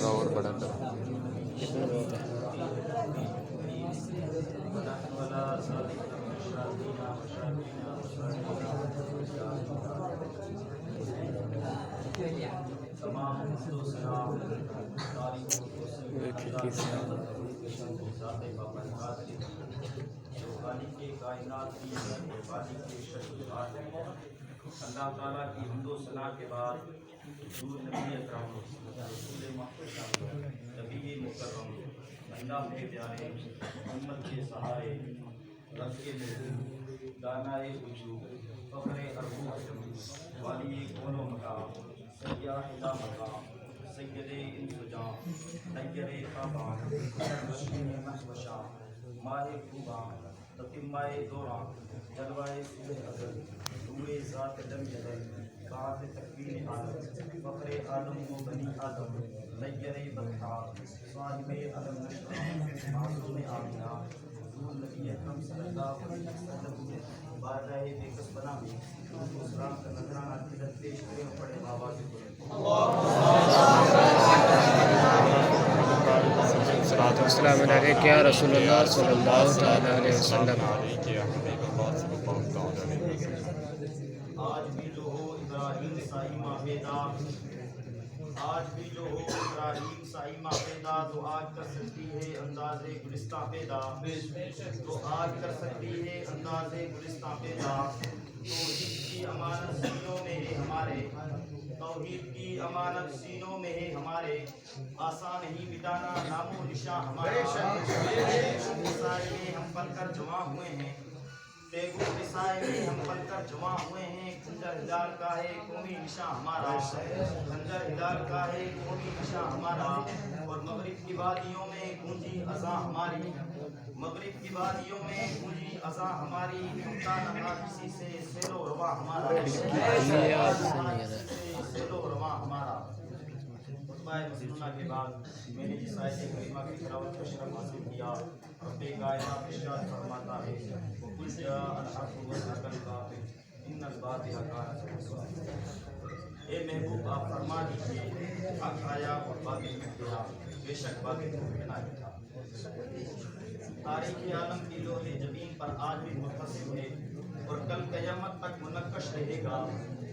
اور بڑا تھا اللہ تعالیٰ کی حمد و ثنا کے بعد حضور نبی اکرم رسول محترم نبی مکرم اللہ کے پیارے محمد کے سہارے رب کے محبوب دانائے وجود فخر اربوب والی کون و مقام سیاح لا مقام سید انسجام نیر خابان رشین محوشاں ماہ خوبان تتمائے دوران جلوائے صبح ازل نور ذات لم یزل بعد تکوین عالم فخر آدم و بنی آدم نیر بطحا صاحب علم نشرہ معصوم آمینہ حضور نبی اکرم صلی اللہ علیہ وسلم بارگاہ بے کس بنا میں درود و سلام کا نذرانہ خدمت پیش کریں اور پڑھیں آواز صلاۃ والسلام علیک یا رسول اللہ صلی اللہ تعالی علیہ وسلم. آج بھی جو ہو ابراہیم سائی ماہیدہ آج بھی جو ہو ابراہیم سائی ماہیدہ تو آج کر سکتی ہے انداز گلستہ پیدا تو آج کر سکتی ہے انداز گلستہ پیدا توحید کی امانت سینوں میں ہے ہمارے توحید کی امانت سینوں میں ہے ہمارے آسان نہیں مٹانا نام و نشاں ہمارا سائے میں ہم پل کر جمع ہوئے ہیں تیگو کے سائے میں ہم پل کر جمع ہوئے ہیں خنجر ہلال کا ہے قومی نشاں ہمارا خنجر ہلال کا ہے قومی نشاں ہمارا اور مغرب کی وادیوں میں گونجی اذاں ہماری مغرب کی وادیوں میں گونجی اذاں ہماری تھمتا نہ کسی سے سیل و رواں ہمارا سیل و رواں ہمارا. خطبہ مسنونہ کے بعد میں نے جس آیت کریمہ کی تلاوت کا شرف حاصل کیا رب کائنات ارشاد فرماتا ہے وَقُلْ جَاءَ الْحَقُّ وَزَهَقَ الْبَاطِلُ إِنَّ الْبَاطِلَ كَانَ زَهُوقًا. اے محبوب آپ فرما دیجیے حق آیا اور باطل مٹ گیا بے شک باطل کو مٹنا ہی تھا. تاریخ عالم کی لوح زمین پر آج بھی متصل ہے اور کل قیامت تک منقش رہے گا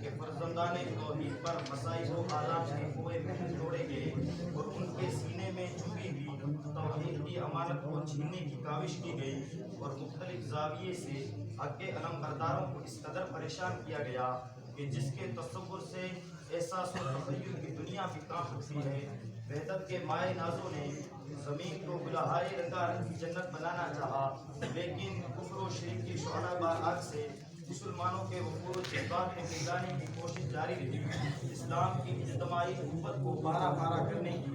کہ فرزندان توحید پر مصائب و آلات کے کوئے محل جوڑے گئے اور ان کے سینے میں چبھی ہوئی توحید کی امانت کو چھیننے کی کاوش کی گئی اور مختلف زاویے سے حق کے علم برداروں کو اس قدر پریشان کیا گیا کہ جس کے تصور سے احساس و تخیل کی دنیا بھی کام اٹھتی ہے. وحدت کے مائع نازوں نے زمین کو گلہائے رنگا رنگ کی جنت بنانا چاہا لیکن کفر و شرک کی شعلہ بار آگ سے مسلمانوں کے وقور و جذبات میں پھیلانے کی کوشش جاری رہی. اسلام کی اجتماعی قوت کو پارا پارا کرنے کی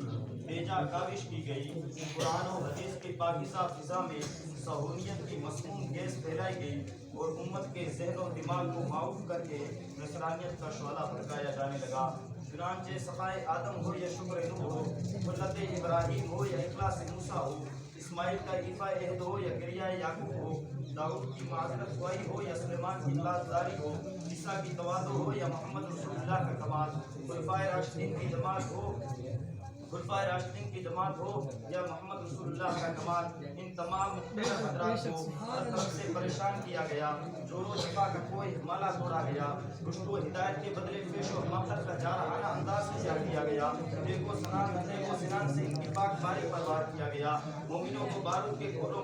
بیجا کاوش کی گئی. قرآن و حدیث کی پاکیزہ فضا میں صہیونیت کی مسموم گیس پھیلائی گئی اور امت کے ذہن و دماغ کو معاف کر کے نصرانیت کا شعلہ بھڑکایا جانے لگا. چنانچہ صفائے آدم ہو یا شکر نوح ہو ملت ابراہیم ہو یا اخلاص موسیٰ ہو اسماعیل کا ایفا عہد ہو یا گریہ یعقوب ہو داؤد کی معذرت خواہی ہو یا سلیمان کی تاجداری ہو عیسیٰ کی تواضع ہو یا محمد رسول اللہ کا کمال خلفائے راشدین کی جماعت ہو خلفائے راشدین کی جماعت ہو یا محمد رسول اللہ کا کمال ان تمام مختلف حضرات کو ہر طرف سے پریشان کیا گیا. جور و جفا کا کوئی مالا توڑا گیا. رشد و ہدایت کے بدلے پیش و حماقت کا جارحانہ انداز سے کیا گیا. دیکھ و سنان سے ان کی پاک باری پر وار کیا گیا. مومنوں کو بارود کے گھوڑوں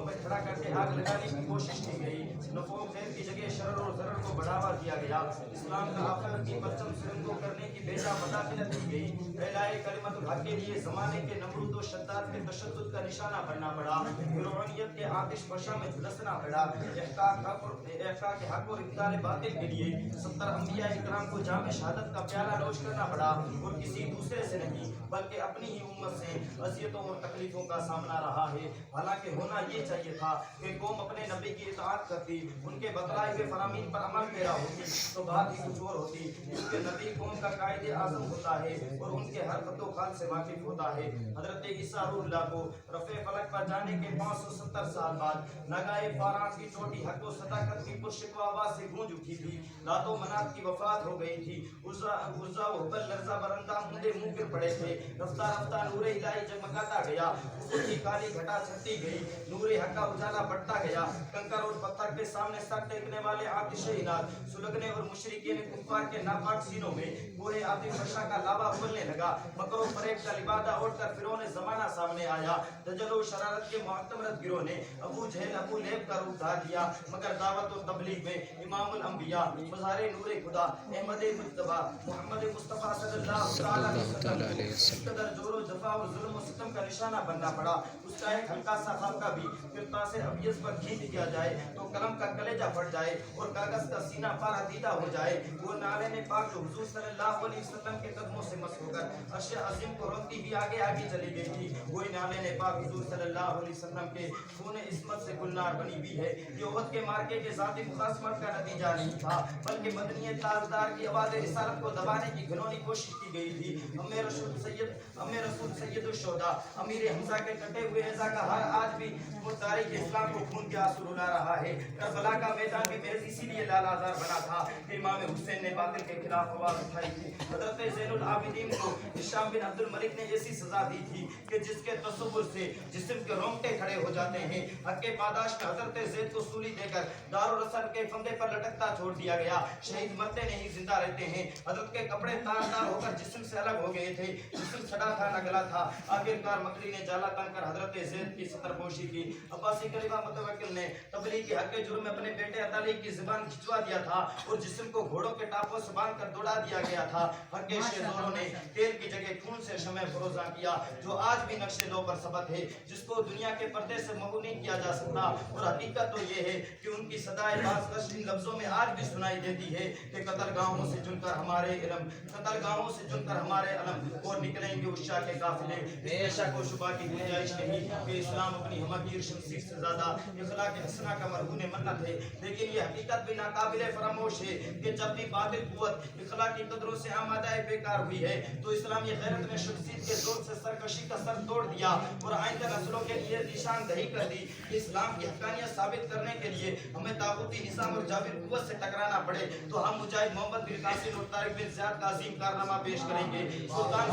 پر کھڑا کر کے آگ لگانے کی کوشش کی گئی. نفع و خیر کی جگہ شرر اور ضرر کو بڑھاوا دیا گیا. اسلام کا آخرت کی پرچم سرنگو کرنے کی بیجا مداخلت کی گئی. پھیلائے کلمت الحق کے لیے زمانے کے نمرود و شداد کے تشدد کا نشانہ بننا پڑا. فرعونیت کے آتش فشاں میں جھلسنا پڑا. احقاق حق اور ابطال باطل کے لیے 70 انبیاء اکرام کو جام شہادت کا پیالہ نوش کرنا پڑا اور کسی دوسرے سے نہیں بلکہ اپنی ہی امت سے اذیتوں اور تکلیفوں کا سامنا رہا ہے. حالانکہ ہونا یہ چاہیے تھا کہ قوم اپنے نبی کی اطاعت کرتی ان کے بتلائے ہوئے فرامین پر عمل پیرا ہوتی تو بات ہی کچھ اور ہوتی. کیونکہ نبی قوم کا قائد اعظم ہوتا ہے है और उनके हर खतो खाल से वाकिफ होता है। हजरत ईसा रूहुल्लाह को रफ़े फलक पर जाने के 570 साल बाद नगाए फारास की चोटी हक व सदाकत की पुरशिकवा आवाज से गूंज उठी थी। लातो मनात की वफात हो गई थी। उज़्ज़ा व हुबल लर्ज़ा बरंदा मुंडे मुंह गिर पड़े थे। रफ्ता रफ्ता नूरे इलाही जगमगाता गया। ऊपर की काली घटा छटती गई। नूरे हक का उजाला बढ़ता गया। कंकर और पत्थर के सामने सर टेकने वाले आतिश इनाद सुलगने और मुशरिकीन कुफ्फार के नापाक सीनों में गोहे आतिश फशा का लावा उबलने लगा। मकरो फरेब का लिबादा उड़कर फिरौने ज़माना सामने आया। दजल और शरारत के मुअत्तमरत गिरोह ने अबू जहल अबू लेब का रूप धार लिया, मगर दावत और तबलीग में इमामुल अंबिया मज़ारे नूरे खुदा अहमद मुज्तबा मोहम्मद मुस्तफ़ा सल्लल्लाहु अलैहि वसल्लम कदर जोरो जफा और जुल्म और सितम का निशाना बनना पड़ा। उसका एक हल्का सा खाका भी किरतास अबियस पर खींच दिया जाए तो कलम का कलेजा फट जाए और कागज का सीना पारादीदा हो जाए। वो नाले ने पाक जो हुजूर सल्लल्लाहु अलैहि वसल्लम के कदमों से मस होकर अर्श अज़ीम को रोकती भी आगे आगे चली गई थी। वही नाले ने पाक हुजूर सल्लल्लाहु अलैहि वसल्लम के खून इस्मत से गुलनार बनी हुई है। ये उहद के मार्के के ज़ाती मुखासमत का नतीजा नहीं था, बल्कि मदनी ताजदार की आवाज़ रिसालत को दबाने की घिनौनी कोशिश की गई थी। अमीर रसूल सैयद शोदा अमीर हमजा के कटे हुए ऐज़ा का हर आज भी तारीख इस्लाम को खून के आंसू रुला रहा है। करबला का मैदान भी महज इसीलिए लालाजार बना था कि इमाम हुसैन ने बातिल के खिलाफ आवाज उठाई थी। हज़रत ज़ैनुल आबिदीन को हिशाम बिन अब्दुल मलिक ने ऐसी सजा दी थी कि जिसके तसव्वुर से जिस्म के रोंगटे खड़े हो जाते हैं। हक के पादाश में हज़रत ज़ैद को सूली देकर दारुल असल के फंदे पर लटकता छोड़ दिया गया। शहीद मरते नहीं जिंदा रहते हैं। हज़रत के कपड़े तार-तार होकर जिस्म से अलग हो गए थे। जिस्म सड़ा था न गला था। आखिरकार मकड़ी ने जाला तनकर हज़रत ज़ैद की सतरपोशी की। अब्बासी खलीफा मुतवक्किल ने तबलीग के हक के जुर्म में अपने बेटे अताली की ज़ुबान खिंचवा दिया था और जिस्म को घोड़ों के टापों से बांध कर दौड़ा दिया गया था। हक के शेज़ोरों ने तेल की जगह खून से शमए फरोज़ा किया, जो आज भी नक्शे दो पर सबत है, जिसको दुनिया के पर्दे से महू नहीं किया जा सकता। और हकीकत तो ये है कि उनकी सदाए बाज़ इन लफ्ज़ों में आज भी सुनाई देती है कि कतरगाहों से चुनकर हमारे इलम, कतरगाहों से चुनकर हमारे अलम और निकलेंगे उशा के काफिले। इस शक व शुबा की गुंजाइश नहीं कि इस्लाम अपनी हमागीर शमशीर से ज़्यादा इखलाक हसना का मरहून मन्नत है। लेकिन ये हकीकत भी नाकाबिले फरामोश है कि जब भी बातिल कुव्वत इखलाक की कदरों से आमादाए बेकार हुई है तो इस्लाम ये गैरत में शमशीर के जोर से सरकशी का सर तोड़ दिया और आइंदा नस्लों के लिए निशानदही कर दी कि इस्लाम की हक़ानियत साबित करने के लिए हमें ताक़ूती निज़ाम और जाबिर कुव्वत से टकराना पड़े तो हम मुजाहिद मोहम्मद बिन कासिम और तारिक बिन ज़ियाद का अज़ीम कारनामा पेश करेंगे। सुल्तान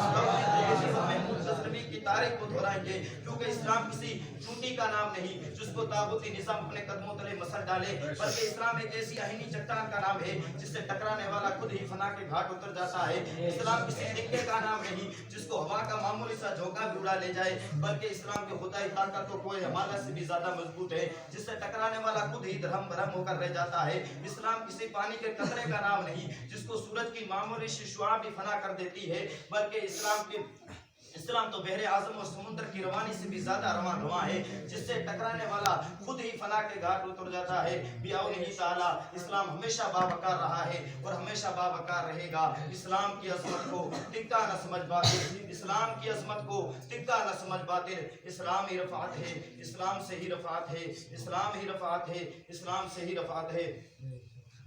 महमूद की तारीख को दोहराएंगे, क्योंकि इस्लाम किसी चूंटी का नाम नहीं जिसको ताक़ूती निज़ाम अपने कदमों तले मसल डाले, बल्कि इस्लाम एक ऐसी अहीनी चट्टान का नाम है जिससे टकराने वाला खुद ही फना के घाट उतर जाता है। इस्लाम किसी दिक्कत का नाम नहीं जिसको हवा का मामूली सा झोंका भी उड़ा ले जाए, बल्कि इस्लाम की खुदाई ताकत तो कोई हमारा से भी ज्यादा मजबूत है जिससे टकराने वाला खुद ही धर्म भरम होकर रह जाता है। इस्लाम किसी पानी के कतरे का नाम नहीं जिसको सूरज की मामूली शुआ भी फना कर देती है, बल्कि इस्लाम तो बहरे आजम और समुद्र की रवानी से भी ज्यादा रवान रवा है जिससे टकराने वाला खुद ही फना के घाट उतर जाता है। बियाउनिही ताला इस्लाम हमेशा बावकार रहा है और हमेशा बावकार रहेगा। इस्लाम की अजमत को टिक्का न समझ बातिल, इस्लाम की अजमत को टिक्का न समझ बातिल। इस्लाम ही रफ़ात है, इस्लाम से ही रफ़ात है, इस्लाम ही रफ़ात है, इस्लाम से ही रफ़ात है।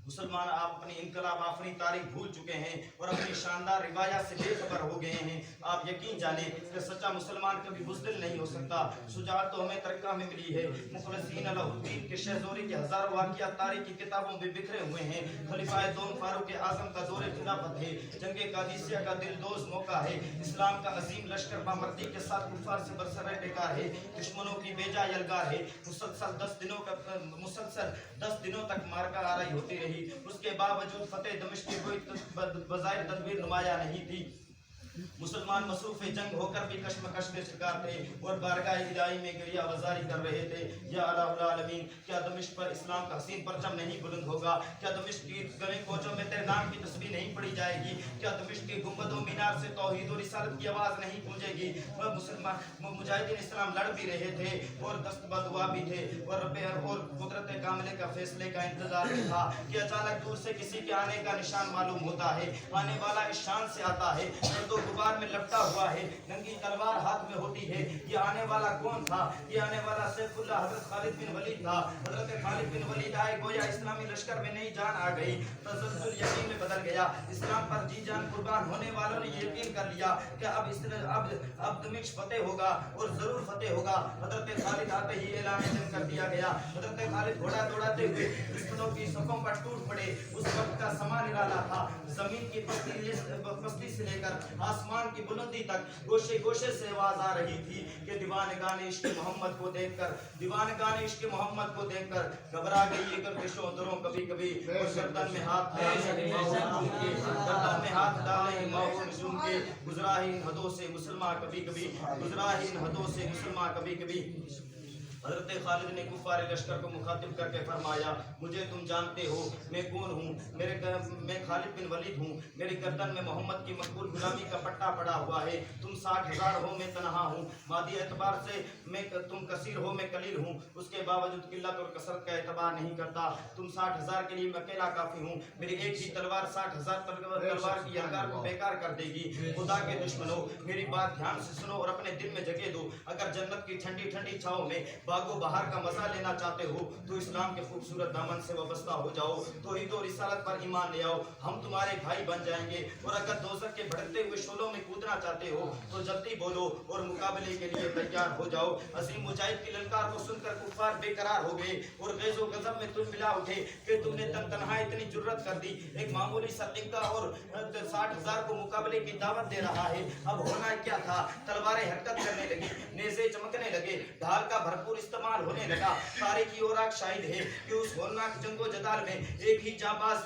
मुसलमान आप अपनी इनकलाब आफरी तारीख भूल चुके हैं और अपनी शानदार रिवायत से बेखबर हो गए हैं। आप यकीन जानें कि सच्चा मुसलमान कभी बुज़दिल नहीं हो सकता। शुजाअत तो हमें तरक्का में मिली है। मुखलसीन अलहुद्दीन के शहज़ोरी के हज़ारों वाक़ियात तारीख की किताबों में बिखरे हुए हैं। खलीफाए दोम फारूक आज़म का दौरे खिलाफत है। जंगे कादिसिया का दिलदोज़ मौका है। इस्लाम का अजीम लश्कर बामर्दी के साथ कुफ़ार से बरसरे बेकार है। दुश्मनों की बेजा यलगार है। मुसलसल 10 दिनों तक मारका आराई होती रही, उसके बावजूद फतेह दमिश्क की कोई बज़ाहिर तदबीर नुमाया नहीं थी। मुसलमान मसरूफ़ जंग होकर भी कश्मकश के शिकार थे और बारगाह इलाही में गरिया वज़ारी कर रहे थे। या अल्लाहुल आलमीन, क्या दमिश्क पर इस्लाम का हसीन परचम नहीं बुलंद होगा? क्या दमिश्क की गली कोचों में तेरे नाम की तस्बीह नहीं पढ़ी जाएगी? क्या दमिश्क की गुंबदों मीनार से तौहीद और रिसालत की आवाज़ नहीं गूंजेगी? वह मुसलमान मुजाहिदीन इस्लाम लड़ भी रहे थे और दस्त बदुआ भी थे और रब और कुदरत कामिले का फैसले का इंतजार भी था कि अचानक दूर से किसी के आने का निशान मालूम होता है। आने वाला इस शान से आता है, गुबार में लपटा हुआ है, नंगी तलवार हाथ में होती है। ये आने वाला कौन था? ये आने वाला सैफुल्लाह हजरत खालिद बिन वलीद था। हजरत खालिद बिन वलीद आए, गोया इस्लामी लश्कर में नई जान आ गई, तसल्सल यकीन में बदल गया। इस्लाम पर जी जान कुर्बान होने वालों ने यकीन कर लिया कि अब दमिश्क फतेह होगा और जरूर फतेह होगा। हजरत खालिद आते ही ऐलान जंग कर दिया गया। हजरत खालिद घोड़ा दौड़ाते हुए दुश्मनों की सफों पर टूट पड़े। उस वक्त का समा निराला था। जमीन की पस्ती से लेकर आसमान की बुलंदी तक गोशे गोशे से आवाज आ रही थी कि दीवानगान इश्क मोहम्मद को देखकर घबरा गई ये गर्दिशों दरों कभी कभी। गर्दन में हाथ डाले माहौल झूम के, गुजरा ही इन हदों से मुसलमान कभी कभी। हजरत खालिद ने कुफार लश्कर को मुखातिब करके फरमाया, मुझे तुम जानते हो मैं कौन हूँ? मैं खालिद बिन वलीद हूँ। मेरी गर्दन में मोहम्मद की मकबूल गुलामी का पट्टा पड़ा हुआ है। तुम 60,000 हो, मैं तनहा हूँ। मादी एतबार से तुम कसीर हो, मैं कलील हूँ। उसके बावजूद किल्लत और कसरत का एतबार नहीं करता। तुम 60,000 के लिए मैं अकेला काफी हूँ। मेरी एक ही तलवार 60,000 तलवार की अलगार को बेकार कर देगी। खुदा के दुश्मनों, मेरी बात ध्यान से सुनो और अपने दिल में जगह दो। अगर जन्नत की ठंडी ठंडी छाँव में बागो बहार का मजा लेना चाहते हो तो इस्लाम के खूबसूरत दामन से वाबस्ता हो जाओ, तौहीद और रिसालत पर ईमान ले आओ, हम तुम्हारे भाई बन जाएंगे। और अगर दोज़ख के भड़कते हुए शोलों में कूदना चाहते हो तो जल्दी बोलो और मुकाबले के लिए तैयार हो जाओ। अजीम मुजाहिद की ललकार को सुनकर कुफ्फार बेकरार हो गए और गैज़ो गज़ब में तुम मिला उठे कि तुमने तनहा इतनी जुर्रत कर दी। एक मामूली सा लिंका और 60,000 को मुकाबले की दावत दे रहा है। अब होना क्या था? तलवारें हरकत करने लगी, नेज़े चमकने लगे, ढाल का भरपूर इस्तेमाल होने लगा। सारे की ओर शाहिद है कि उस होलनाक जंगो जदाल में एक ही जाबाज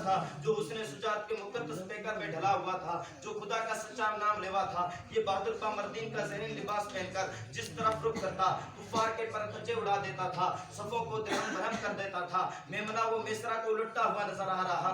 था जो उसने सुजात के मुकद्दस पैकर में ढला हुआ था, जो खुदा का सच्चा नाम लेवा था। ये बहादुर मर्दीन का ज़हनी लिबास पहनकर जिस तरफ रुख करता कुफार के परखचे उड़ा देता था, सफों को दरहम बरहम कर देता था। मेमना वो मिस्रा को उलटता हुआ नजर आ रहा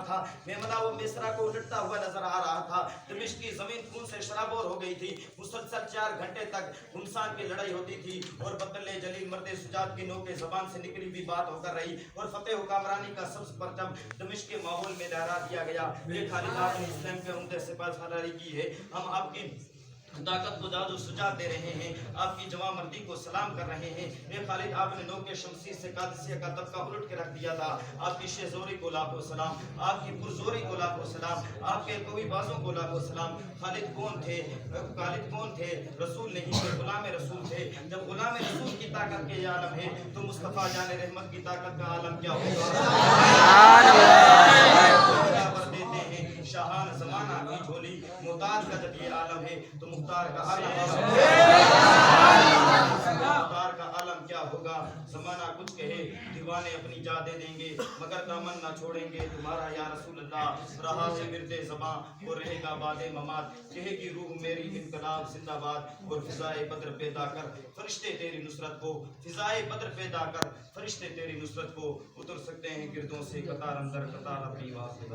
था। दमिश्क की जमीन खून से शराबोर हो गई थी। मुसलसल 4 घंटे तक घुमसान की लड़ाई होती थी और बदले जलील मर्दे सुजात की नोके जबान से निकली हुई बात होकर रही और फतेह हुक्मरानी का सब्ज परचम दमिश्क के माहौल में लहरा दिया गया। ये खालिद आपने इस्लाम के उम्दे से पासदारी की है। हम आपकी ताकत को जादू सुजात दे रहे हैं, आपकी जवां मर्दी को सलाम कर रहे हैं। ये खालिद आपने नोके शमशीर से कादसिया का तबका उलट के रख दिया था। आपकी शेजोरी को लाखों सलाम, आपकी पुरजोरी को लाखों सलाम, आपके कवी बाजों को लाखों सलाम। खालिद कौन थे? रसूल नहीं थे, गुलाम रसूल थे। जब गुलाम रसूल की ताकत के आलम है तो मुस्तफा जाने रहमत की ताकत का आलम क्या होगा? देते हैं शाहान जमाना की झोली, मुताज का जब ये आलम है तो मुख्तार का आलम क्या होगा? जमाना कुछ कहे, दीवाने अपनी जा दे देंगे, मगर दामन ना छोड़ेंगे तुम्हारा या रसूल अल्लाह। रहा से मिर्दे ज़बां और रहेगा बादे ममात, कहेगी रूह मेरी इनकलाब जिंदाबाद। और फिजाए बद्र पैदा कर फरिश्ते तेरी नुसरत को उतर सकते हैं गिरदों से कतार अंदर कतार अपनी वास्ते।